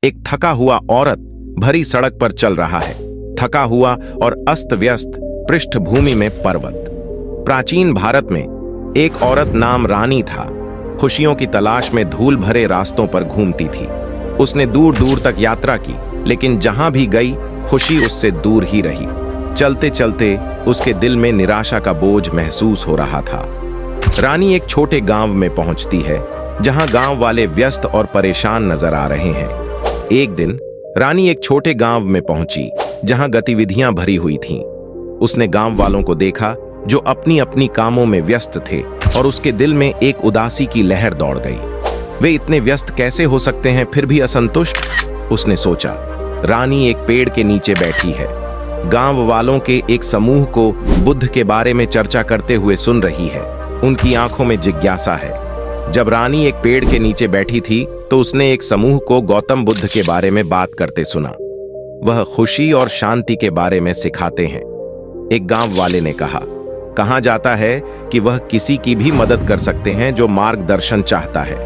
एक थका हुआ औरत भरी सड़क पर चल रहा है, थका हुआ और अस्त व्यस्त पृष्ठभूमि में पर्वत। प्राचीन भारत में एक औरत नाम रानी था। खुशियों की तलाश में धूल भरे रास्तों पर घूमती थी। उसने दूर दूर तक यात्रा की, लेकिन जहां भी गई खुशी उससे दूर ही रही। चलते चलते उसके दिल में निराशा का बोझ महसूस हो रहा था। रानी एक छोटे गांव में पहुंचती है, जहां गांव वाले व्यस्त और परेशान नजर आ रहे हैं। एक दिन रानी एक छोटे गांव में पहुंची, जहां गतिविधियां भरी हुई थीं। उसने गांव वालों को देखा जो अपनी अपनी कामों में व्यस्त थे, और उसके दिल में एक उदासी की लहर दौड़ गई। वे इतने व्यस्त कैसे हो सकते हैं, फिर भी असंतुष्ट? उसने सोचा। रानी एक पेड़ के नीचे बैठी है, गांव वालों के एक समूह को बुद्ध के बारे में चर्चा करते हुए सुन रही है। उनकी आंखों में जिज्ञासा है। जब रानी एक पेड़ के नीचे बैठी थी, तो उसने एक समूह को गौतम बुद्ध के बारे में बात करते सुना। वह खुशी और शांति के बारे में सिखाते हैं। एक गांव वाले ने कहा जाता है कि वह किसी की भी मदद कर सकते हैं जो मार्गदर्शन चाहता है।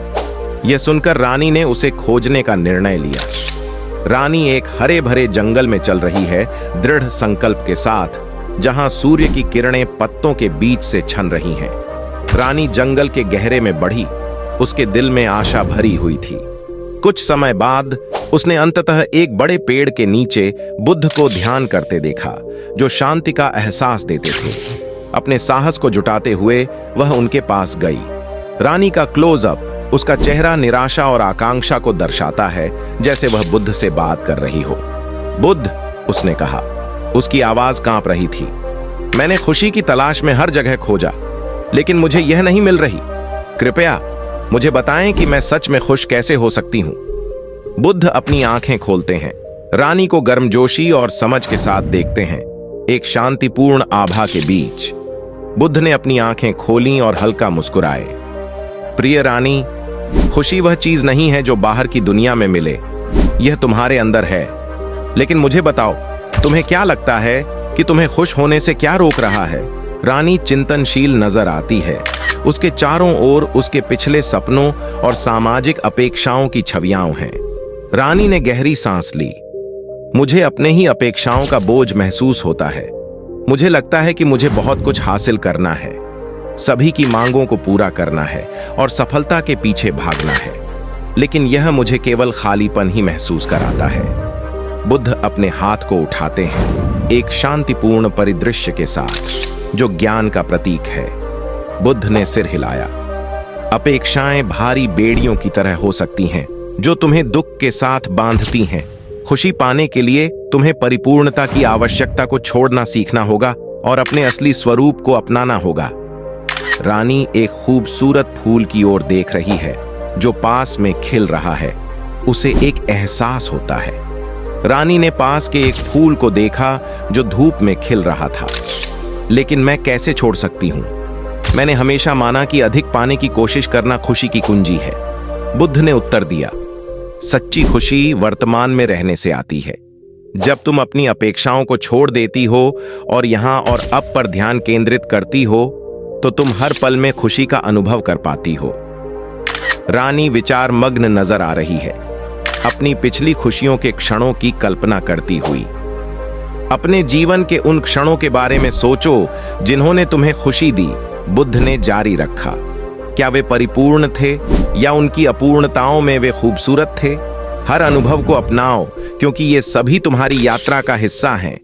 यह सुनकर रानी ने उसे खोजने का निर्णय लिया। रानी एक हरे भरे जंगल में चल रही है, दृढ़ संकल्प के साथ, जहां सूर्य की किरणें पत्तों के बीच से छन रही हैं। रानी जंगल के गहरे में बढ़ी, उसके दिल में आशा भरी हुई थी। कुछ समय बाद उसने अंततः एक बड़े पेड़ के नीचे बुद्ध को ध्यान करते देखा, जो शांति का एहसास देते थे। अपने साहस को जुटाते हुए वह उनके पास गई। रानी का क्लोजअप उसका चेहरा निराशा और आकांक्षा को दर्शाता है, जैसे वह बुद्ध से बात कर रही हो। बुद्ध, उसने कहा। उसकी आवाज कांप रही थी। मैंने खुशी की तलाश में हर जगह खोजा, लेकिन मुझे यह नहीं मिल रही। कृपया मुझे बताएं कि मैं सच में खुश कैसे हो सकती हूं। बुद्ध अपनी आंखें खोलते हैं, रानी को गर्मजोशी और समझ के साथ देखते हैं, एक शांतिपूर्ण आभा के बीच। बुद्ध ने अपनी आंखें खोलीं और हल्का मुस्कुराए। प्रिय रानी, खुशी वह चीज नहीं है जो बाहर की दुनिया में मिले, यह तुम्हारे अंदर है। लेकिन मुझे बताओ, तुम्हें क्या लगता है कि तुम्हें खुश होने से क्या रोक रहा है? रानी चिंतनशील नजर आती है। उसके चारों ओर उसके पिछले सपनों और सामाजिक अपेक्षाओं की छवियां हैं। रानी ने गहरी सांस ली। मुझे अपने ही अपेक्षाओं का बोझ महसूस होता है। मुझे लगता है कि मुझे बहुत कुछ हासिल करना है, सभी की मांगों को पूरा करना है और सफलता के पीछे भागना है, लेकिन यह मुझे केवल खालीपन ही महसूस कराता है। बुद्ध अपने हाथ को उठाते हैं, एक शांतिपूर्ण परिदृश्य के साथ, जो ज्ञान का प्रतीक है। बुद्ध ने सिर हिलाया। अपेक्षाएं भारी बेड़ियों की तरह हो सकती हैं, जो तुम्हें दुख के साथ बांधती हैं। खुशी पाने के लिए तुम्हें परिपूर्णता की आवश्यकता को छोड़ना सीखना होगा और अपने असली स्वरूप को अपनाना होगा। रानी एक खूबसूरत फूल की ओर देख रही है, जो पास में खिल रहा है। उसे एक एहसास होता है। रानी ने पास के एक फूल को देखा जो धूप में खिल रहा था। लेकिन मैं कैसे छोड़ सकती हूं? मैंने हमेशा माना कि अधिक पाने की कोशिश करना खुशी की कुंजी है। बुद्ध ने उत्तर दिया, सच्ची खुशी वर्तमान में रहने से आती है। जब तुम अपनी अपेक्षाओं को छोड़ देती हो और यहां और अब पर ध्यान केंद्रित करती हो, तो तुम हर पल में खुशी का अनुभव कर पाती हो। रानी विचार मग्न नजर आ रही है, अपनी पिछली खुशियों के क्षणों की कल्पना करती हुई। अपने जीवन के उन क्षणों के बारे में सोचो जिन्होंने तुम्हें खुशी दी। बुद्ध ने जारी रखा, क्या वे परिपूर्ण थे या उनकी अपूर्णताओं में वे खूबसूरत थे? हर अनुभव को अपनाओ, क्योंकि ये सभी तुम्हारी यात्रा का हिस्सा हैं।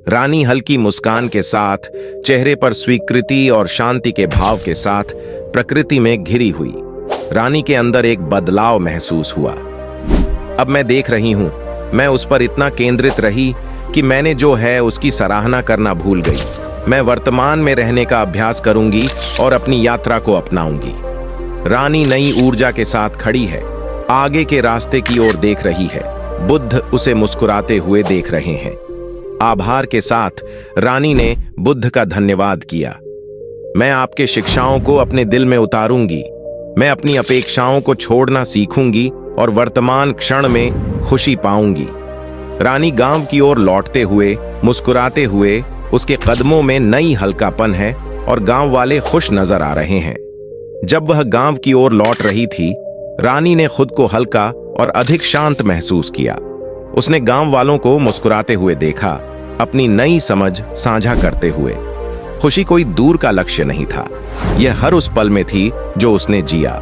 रानी हल्की मुस्कान के साथ, चेहरे पर स्वीकृति और शांति के भाव के साथ प्रकृति में घिरी हुई। रानी के अंदर एक बदलाव महसूस हुआ। अब मैं देख रही हूं, मैं उस पर इतना केंद्रित रही कि मैंने जो है उसकी सराहना करना भूल गई। मैं वर्तमान में रहने का अभ्यास करूंगी और अपनी यात्रा को अपनाऊंगी। रानी नई ऊर्जा के साथ खड़ी है, आगे के रास्ते की ओर देख रही है। बुद्ध उसे मुस्कुराते हुए देख रहे हैं। आभार के साथ रानी ने बुद्ध का धन्यवाद किया। मैं आपके शिक्षाओं को अपने दिल में उतारूंगी। मैं अपनी अपेक्षाओं को छोड़ना सीखूंगी और वर्तमान क्षण में खुशी पाऊंगी। रानी गांव की ओर लौटते हुए, मुस्कुराते हुए, उसके कदमों में नई हल्कापन है और गांव वाले खुश नजर आ रहे हैं। जब वह गांव की ओर लौट रही थी, रानी ने खुद को हल्का और अधिक शांत महसूस किया। उसने गांव वालों को मुस्कुराते हुए देखा, अपनी नई समझ साझा करते हुए। खुशी कोई दूर का लक्ष्य नहीं था, यह हर उस पल में थी जो उसने जिया।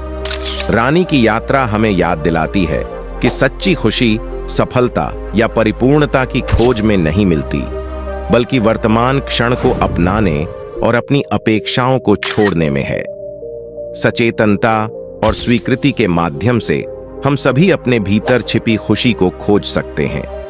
रानी की यात्रा हमें याद दिलाती है कि सच्ची खुशी सफलता या परिपूर्णता की खोज में नहीं मिलती, बल्कि वर्तमान क्षण को अपनाने और अपनी अपेक्षाओं को छोड़ने में है। सचेतनता और स्वीकृति के माध्यम से हम सभी अपने भीतर छिपी खुशी को खोज सकते हैं।